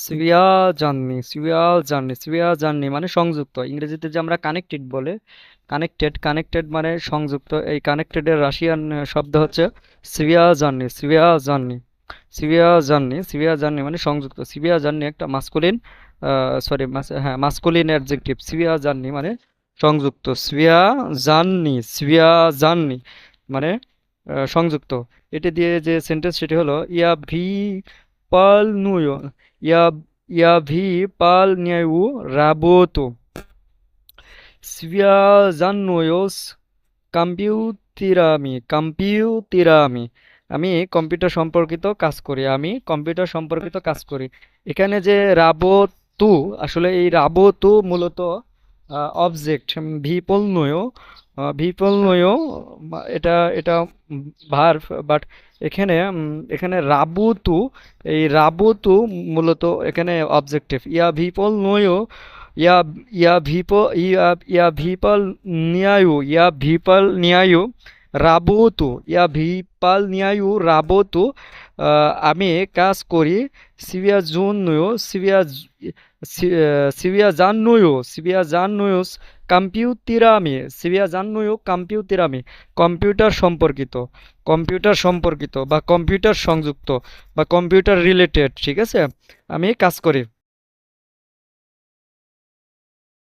সিভিয়া journey মানে সংযুক্ত। ইংরেজিতে যে আমরা কানেক্টেড বলে, কানেক্টেড মানে সংযুক্ত। এই কানেক্টেডের রাশিয়ান শব্দ হচ্ছে সিভিয়া জার্নি মানে সংযুক্ত। সিভিয়া জার্নি একটা মাস্কুলিন, সরি, হ্যাঁ, মাস্কুলিন অ্যাডজেক্টিভ। সিভিয়া জার্নি মানে সংযুক্ত। সিভিয়া জার্নি মানে সংযুক্ত। এটি দিয়ে যে সেন্টেন্স সেটি হলো ইয়া ভি পাল নুয়ো, ইয়া ইয়া ভি পাল নিউ রাবোতো সিভিয়াজানোয়স কম্পিউতিরামি। আমি কম্পিউটার সম্পর্কিত কাজ করি। এখানে যে রাবোতু, আসলে এই রাবোতু মূলত অবজেক্ট। ভিপল নয়, এটা এটা ভার্ব, বাট এখানে রাবুতু, এই রাবুতু মূলত এখানে অবজেক্টিভ। ইয়া ইয়া ভিপল নিয়ায়ু রাবোতু। আমি কাজ করি। সিভিয়া জান্নুয়ো কাম্পিউতিরামি কম্পিউটার সম্পর্কিত, বা কম্পিউটার সংযুক্ত, বা কম্পিউটার রিলেটেড, ঠিক আছে, আমি কাজ করি।